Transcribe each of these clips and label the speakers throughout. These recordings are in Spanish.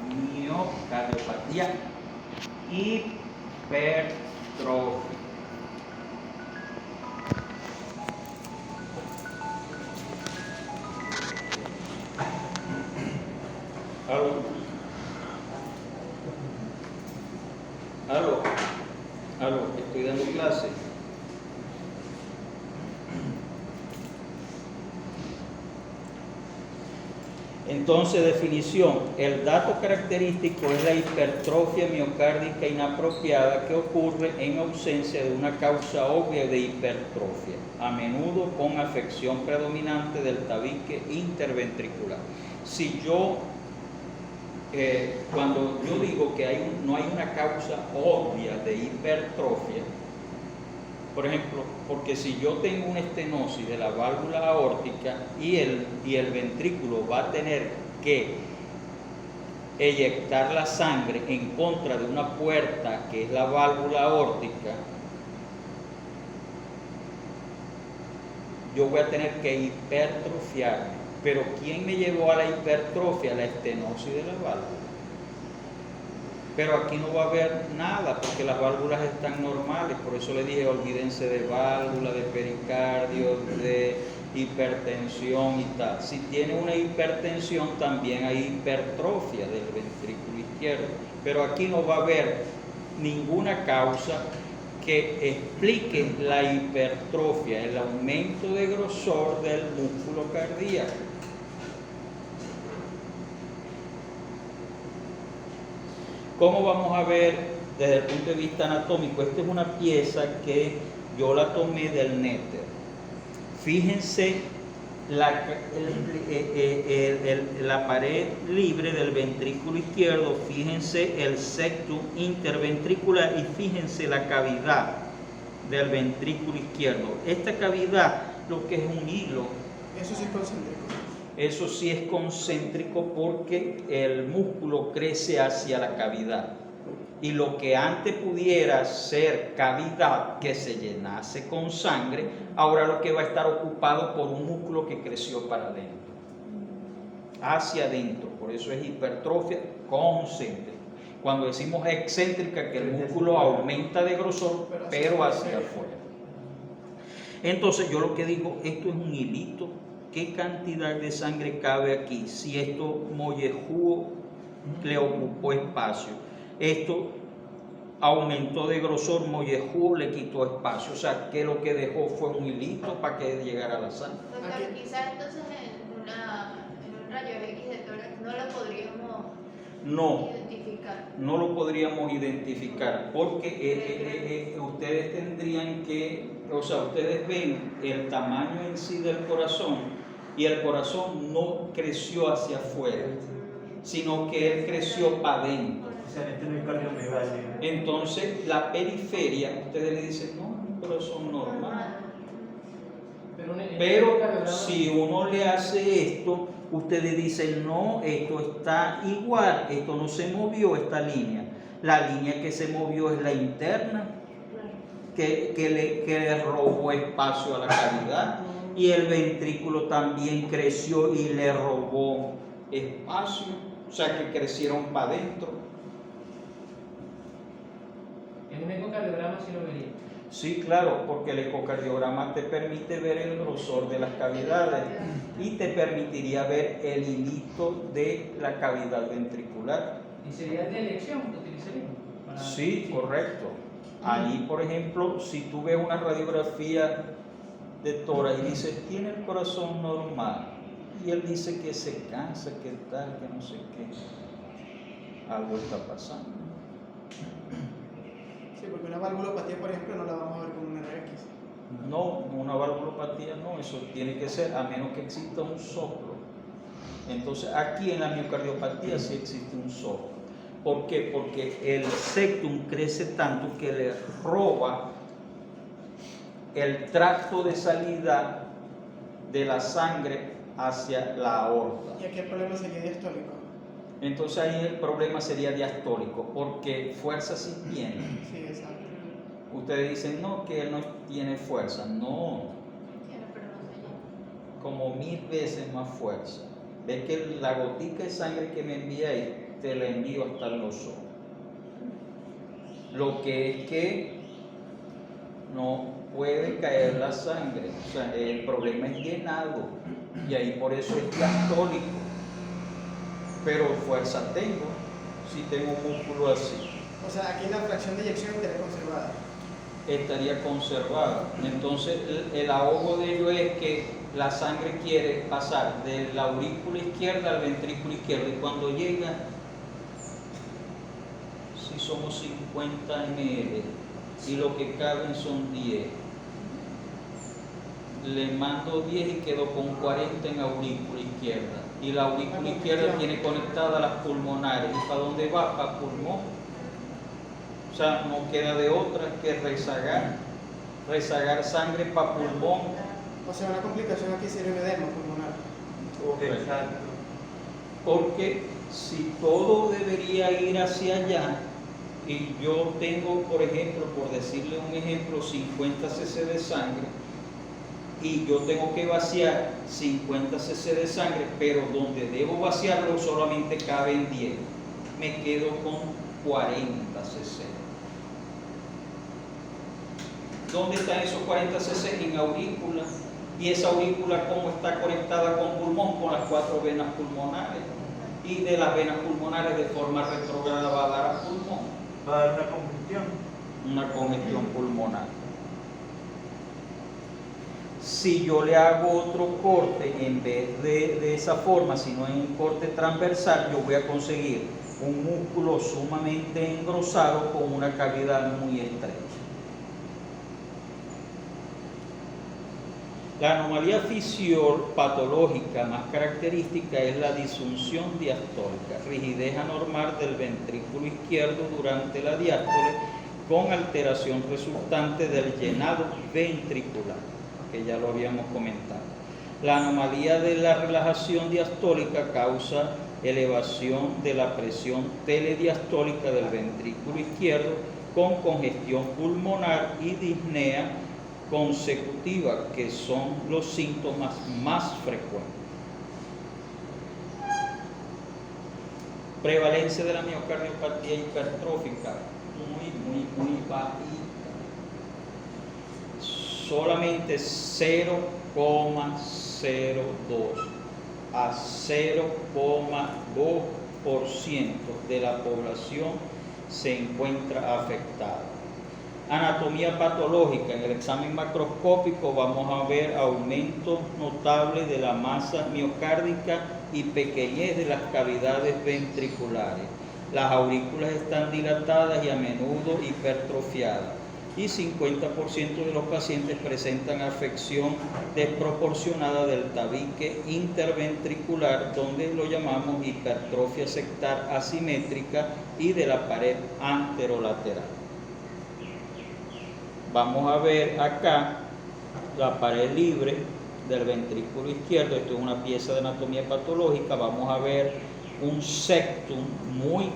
Speaker 1: miocardiopatía hipertrófica. Aló, estoy dando clase. Entonces, definición: el dato característico es la hipertrofia miocárdica inapropiada que ocurre en ausencia de una causa obvia de hipertrofia, a menudo con afección predominante del tabique interventricular. Si yo, cuando yo digo que no hay una causa obvia de hipertrofia, por ejemplo, porque si yo tengo una estenosis de la válvula aórtica y el ventrículo va a tener que eyectar la sangre en contra de una puerta que es la válvula aórtica, yo voy a tener que hipertrofiarme. Pero ¿quién me llevó a la hipertrofia? La estenosis de la válvula. Pero aquí no va a haber nada porque las válvulas están normales. Por eso le dije, olvídense de válvula, de pericardio, de hipertensión y tal. Si tiene una hipertensión, también hay hipertrofia del ventrículo izquierdo. Pero aquí no va a haber ninguna causa que explique la hipertrofia, el aumento de grosor del músculo cardíaco. ¿Cómo vamos a ver desde el punto de vista anatómico? Esta es una pieza que yo la tomé del néter. Fíjense la pared libre del ventrículo izquierdo, fíjense el septum interventricular y fíjense la cavidad del ventrículo izquierdo. Esta cavidad, lo que es un hilo.
Speaker 2: Eso sí es concéntrico.
Speaker 1: Eso sí es concéntrico porque el músculo crece hacia la cavidad. Y lo que antes pudiera ser cavidad que se llenase con sangre, ahora lo que va a estar ocupado por un músculo que creció para adentro, hacia adentro. Por eso es hipertrofia concéntrica. Cuando decimos excéntrica, que el músculo aumenta de grosor, pero hacia afuera. Entonces yo lo que digo, esto es un hilito. ¿Qué cantidad de sangre cabe aquí? Si esto mollejudo le ocupó espacio, esto aumentó de grosor, mollejudo le quitó espacio, o sea, que lo que dejó fue un hilito para que llegara la sangre.
Speaker 3: Doctor, quizás entonces en un rayo X de tórax no lo podríamos identificar.
Speaker 1: No lo podríamos identificar porque ustedes tendrían que, o sea, ustedes ven el tamaño en sí del corazón y el corazón no creció hacia afuera, sino que él creció para adentro. Entonces, la periferia, ustedes le dicen, no, es un corazón normal. Pero si uno le hace esto, ustedes dicen, no, esto está igual, esto no se movió, esta línea. La línea que se movió es la interna, que le robó espacio a la cavidad, y el ventrículo también creció y le robó espacio, o sea que crecieron para adentro.
Speaker 4: En un ecocardiograma sí lo vería.
Speaker 1: Sí, claro, porque el ecocardiograma te permite ver el grosor de las cavidades y te permitiría ver el hilito de la cavidad ventricular.
Speaker 4: ¿Y sería de elección que utilizaríamos?
Speaker 1: Sí, correcto. Allí, por ejemplo, si tú ves una radiografía de tórax y dices, tiene el corazón normal, y él dice que se cansa, que tal, que no sé qué, algo está pasando.
Speaker 2: Sí, porque una valvulopatía, por ejemplo, no la vamos a ver con un RX.
Speaker 1: No, una valvulopatía no, eso tiene que ser a menos que exista un soplo. Entonces aquí en la miocardiopatía sí existe un soplo. ¿Por qué? Porque el septum crece tanto que le roba el tracto de salida de la sangre hacia la aorta.
Speaker 2: ¿Y aquí el problema sería diastólico?
Speaker 1: Entonces ahí el problema sería diastólico, porque fuerza sí tiene.
Speaker 2: Sí, exacto.
Speaker 1: Ustedes dicen, no, que él no tiene fuerza. No,
Speaker 3: Tiene, pero no se llena.
Speaker 1: como 1000 veces más fuerza. Ves que la gotica de sangre que me enviáis, te la envío hasta los ojos. Lo que es que no puede caer la sangre, o sea, el problema es llenado, y ahí por eso es diastólico. Pero fuerza tengo, si tengo un músculo así.
Speaker 2: O sea, aquí la fracción de eyección estaría conservada.
Speaker 1: Estaría conservada. Entonces el ahogo de ello es que la sangre quiere pasar de la aurícula izquierda al ventrículo izquierdo, y cuando llega, si somos 50 ml y lo que caben son 10, le mando 10 y quedo con 40 en aurícula izquierda, y la aurícula izquierda tiene conectada las pulmonares, y ¿para dónde va? Para pulmón. O sea, no queda de otra que rezagar sangre para pulmón.
Speaker 2: O sea, una complicación aquí sería un edema pulmonar.
Speaker 1: Exacto. Porque si todo debería ir hacia allá, y yo tengo, por ejemplo, por decirle un ejemplo, 50 cc de sangre, y yo tengo que vaciar 50 cc de sangre, pero donde debo vaciarlo solamente caben 10, me quedo con 40 cc. ¿Dónde están esos 40 cc? En aurícula. ¿Y esa aurícula cómo está conectada con pulmón? Con las 4 venas pulmonares. Y de las venas pulmonares de forma retrógrada va a dar a pulmón.
Speaker 5: Va a dar una congestión.
Speaker 1: Una congestión pulmonar. Si yo le hago otro corte, en vez de esa forma, sino en un corte transversal, yo voy a conseguir un músculo sumamente engrosado con una cavidad muy estrecha. La anomalía fisiopatológica más característica es la disfunción diastólica, rigidez anormal del ventrículo izquierdo durante la diástole, con alteración resultante del llenado ventricular, que ya lo habíamos comentado. La anomalía de la relajación diastólica causa elevación de la presión telediastólica del ventrículo izquierdo, con congestión pulmonar y disnea consecutiva, que son los síntomas más frecuentes. Prevalencia de la miocardiopatía hipertrófica, muy bajita. Solamente 0,02 a 0,2% de la población se encuentra afectada. Anatomía patológica. En el examen macroscópico vamos a ver aumento notable de la masa miocárdica y pequeñez de las cavidades ventriculares. Las aurículas están dilatadas y a menudo hipertrofiadas, y 50% de los pacientes presentan afección desproporcionada del tabique interventricular, donde lo llamamos hipertrofia sectar asimétrica, y de la pared anterolateral. Vamos a ver acá la pared libre del ventrículo izquierdo. Esto es una pieza de anatomía patológica. Vamos a ver un septum muy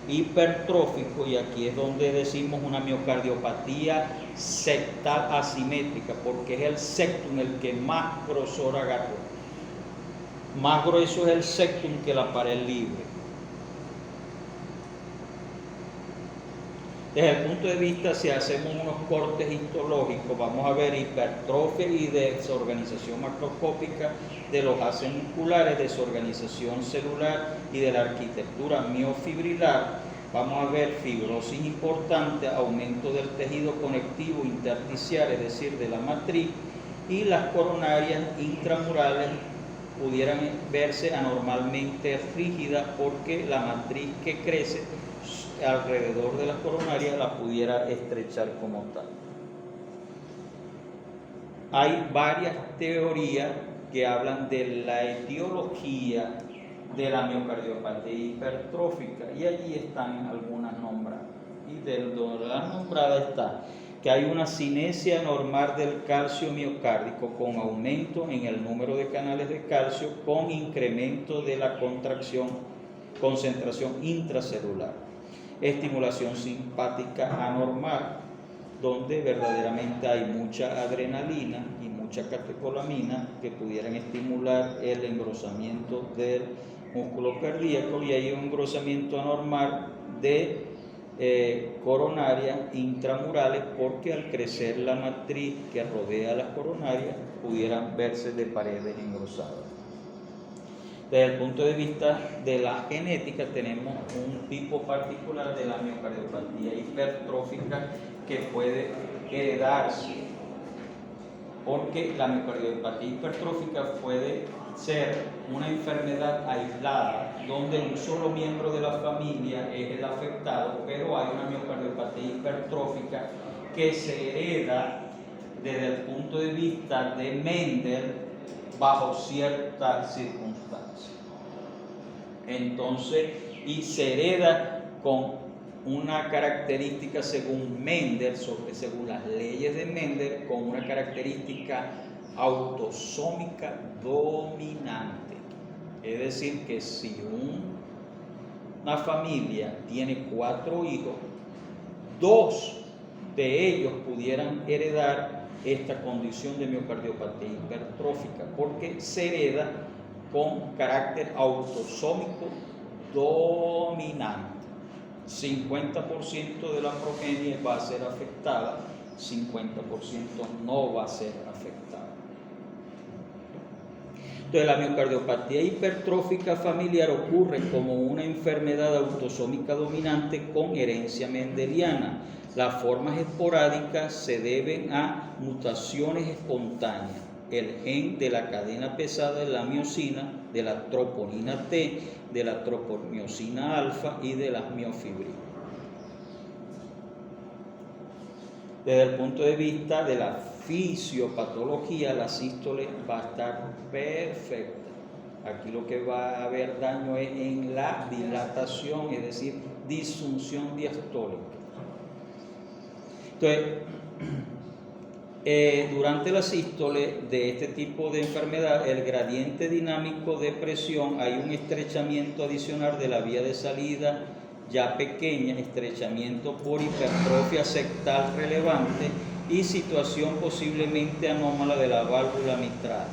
Speaker 1: hipertrófico, y aquí es donde decimos una miocardiopatía sectal asimétrica, porque es el septum el que más grosor agarró. Más grueso es el septum que la pared libre. Desde el punto de vista, si hacemos unos cortes histológicos, vamos a ver hipertrofia y desorganización macroscópica de los haces musculares, desorganización celular y de la arquitectura miofibrilar. Vamos a ver fibrosis importante, aumento del tejido conectivo intersticial, es decir, de la matriz, y las coronarias intramurales pudieran verse anormalmente rígidas, porque la matriz que crece alrededor de las coronarias la pudiera estrechar como tal. Hay varias teorías que hablan de la etiología de la miocardiopatía hipertrófica, y allí están algunas nombradas. Y de las nombradas está que hay una cinesia anormal del calcio miocárdico, con aumento en el número de canales de calcio, con incremento de la concentración intracelular. Estimulación simpática anormal, donde verdaderamente hay mucha adrenalina y mucha mucha catecolamina que pudieran estimular el engrosamiento del músculo cardíaco, y hay un engrosamiento anormal de coronaria intramurales, porque al crecer la matriz que rodea las coronarias pudieran verse de paredes engrosadas. Desde el punto de vista de la genética, tenemos un tipo particular de la miocardiopatía hipertrófica que puede heredarse, porque la miocardiopatía hipertrófica puede ser una enfermedad aislada donde un solo miembro de la familia es el afectado, pero hay una miocardiopatía hipertrófica que se hereda desde el punto de vista de Mendel bajo ciertas circunstancias. Entonces, y se hereda con una característica según Mendel, según las leyes de Mendel, con una característica autosómica dominante. Es decir, que si una familia tiene 4 hijos, 2 de ellos pudieran heredar esta condición de miocardiopatía hipertrófica, porque se hereda con carácter autosómico dominante. 50% de la progenie va a ser afectada, 50% no va a ser afectada. Entonces, la miocardiopatía hipertrófica familiar ocurre como una enfermedad autosómica dominante con herencia mendeliana. Las formas esporádicas se deben a mutaciones espontáneas. El gen de la cadena pesada de la miosina, de la troponina T, de la tropomiosina alfa y de las miofibrinas. Desde el punto de vista de la fisiopatología, la sístole va a estar perfecta. Aquí lo que va a haber daño es en la dilatación, es decir, disfunción diastólica. Entonces, durante la sístole de este tipo de enfermedad, el gradiente dinámico de presión, hay un estrechamiento adicional de la vía de salida ya pequeña, estrechamiento por hipertrofia septal relevante y situación posiblemente anómala de la válvula mitral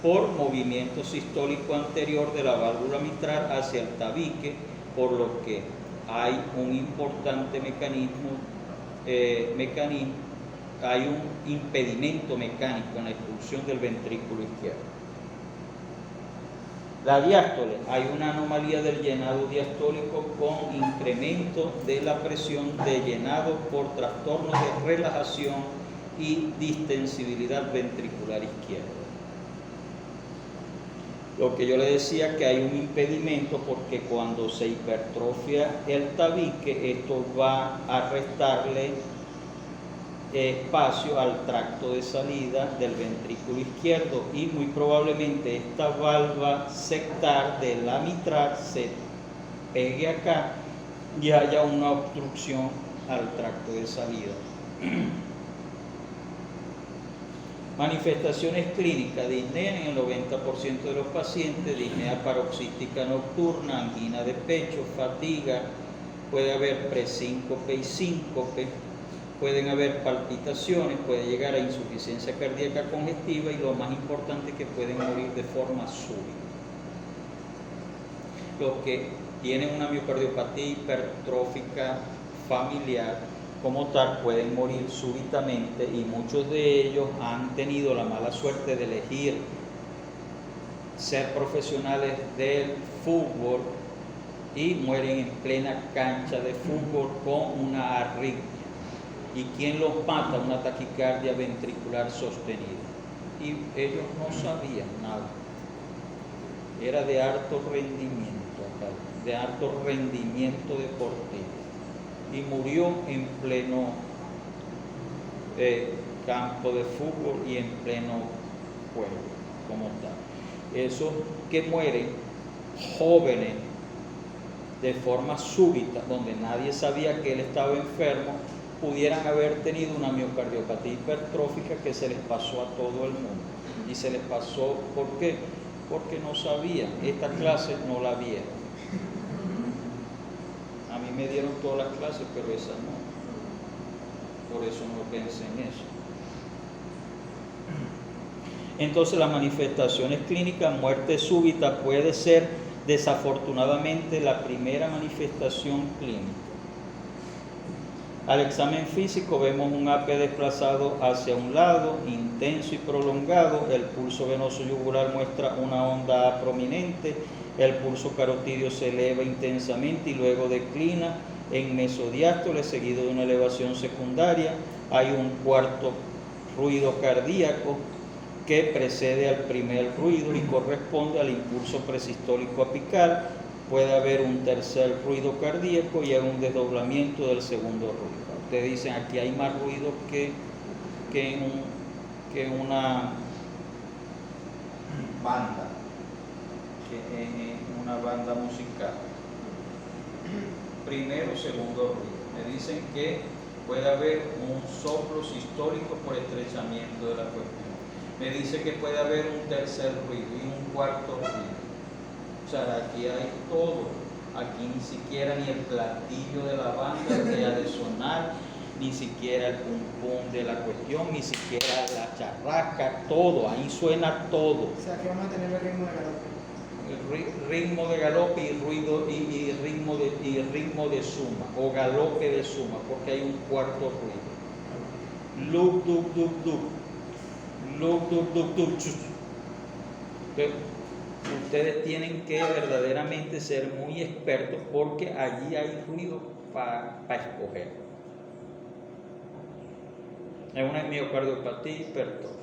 Speaker 1: por movimiento sistólico anterior de la válvula mitral hacia el tabique, por lo que hay un importante mecanismo, hay un impedimento mecánico en la expulsión del ventrículo izquierdo. La diástole, hay una anomalía del llenado diastólico con incremento de la presión de llenado por trastornos de relajación y distensibilidad ventricular izquierda. Lo que yo le decía, que hay un impedimento porque cuando se hipertrofia el tabique, esto va a restarle espacio al tracto de salida del ventrículo izquierdo y muy probablemente esta valva septal de la mitral se pegue acá y haya una obstrucción al tracto de salida. Manifestaciones clínicas: disnea en el 90% de los pacientes, disnea paroxística nocturna, angina de pecho, fatiga, puede haber presíncope y síncope, pueden haber palpitaciones, puede llegar a insuficiencia cardíaca congestiva y lo más importante, que pueden morir de forma súbita. Los que tienen una miocardiopatía hipertrófica familiar como tal pueden morir súbitamente, y muchos de ellos han tenido la mala suerte de elegir ser profesionales del fútbol y mueren en plena cancha de fútbol con una arritmia. ¿Y quién los mata? Una taquicardia ventricular sostenida. Y ellos no sabían nada. Era de alto rendimiento, de alto rendimiento deportivo. Y murió en pleno campo de fútbol y en pleno juego, como tal. Esos que mueren jóvenes de forma súbita, donde nadie sabía que él estaba enfermo, pudieran haber tenido una miocardiopatía hipertrófica que se les pasó a todo el mundo. Y se les pasó, ¿por qué? Porque no sabían. Esta clase no la vieron. A mí me dieron todas las clases, pero esa no. Por eso no pensé en eso. Entonces las manifestaciones clínicas, muerte súbita puede ser desafortunadamente la primera manifestación clínica. Al examen físico vemos un AP desplazado hacia un lado, intenso y prolongado. El pulso venoso yugular muestra una onda A prominente. El pulso carotídeo se eleva intensamente y luego declina en mesodiástole, seguido de una elevación secundaria. Hay un cuarto ruido cardíaco que precede al primer ruido y corresponde al impulso presistólico apical. Puede haber un tercer ruido cardíaco y hay un desdoblamiento del segundo ruido. Ustedes dicen, aquí hay más ruido que una banda, que en una banda musical. Primero, segundo ruido. Me dicen que puede haber un soplo sistólico por estrechamiento de la cuestión. Me dice que puede haber un tercer ruido y un cuarto ruido. O sea, aquí hay todo. Aquí ni siquiera ni el platillo de la banda deja de sonar, ni siquiera el pum pum de la cuestión, ni siquiera la charrasca, todo. Ahí suena todo.
Speaker 2: O sea, que vamos a tener el ritmo de galope.
Speaker 1: El ritmo de galope y ruido y ritmo de suma o galope de suma, porque hay un cuarto ruido. Loop, dup, dup, dup. Loop, dup, dup, dup. Ustedes tienen que verdaderamente ser muy expertos porque allí hay ruido para escoger. Es una miocardiopatía hipertrófica.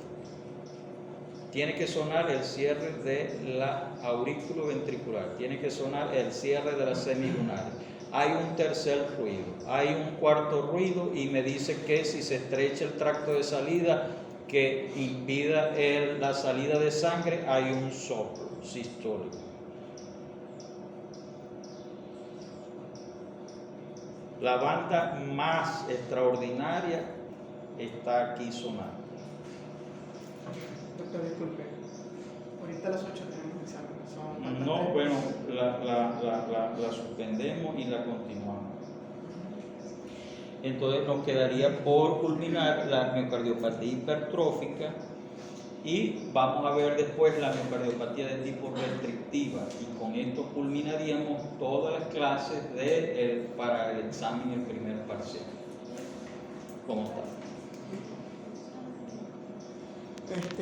Speaker 1: Tiene que sonar el cierre de la aurículo-ventricular, tiene que sonar el cierre de la semilunar. Hay un tercer ruido, hay un cuarto ruido y me dice que si se estrecha el tracto de salida que impida la salida de sangre, hay un soplo sistólico. La banda más extraordinaria está aquí sonando.
Speaker 2: Doctor, disculpe. Ahorita a las 8 tenemos examen.
Speaker 1: No, bueno, la suspendemos y la continuamos. Entonces nos quedaría por culminar la miocardiopatía hipertrófica y vamos a ver después la miocardiopatía de tipo restrictiva y con esto culminaríamos todas las clases para el examen del primer parcial. ¿Cómo está?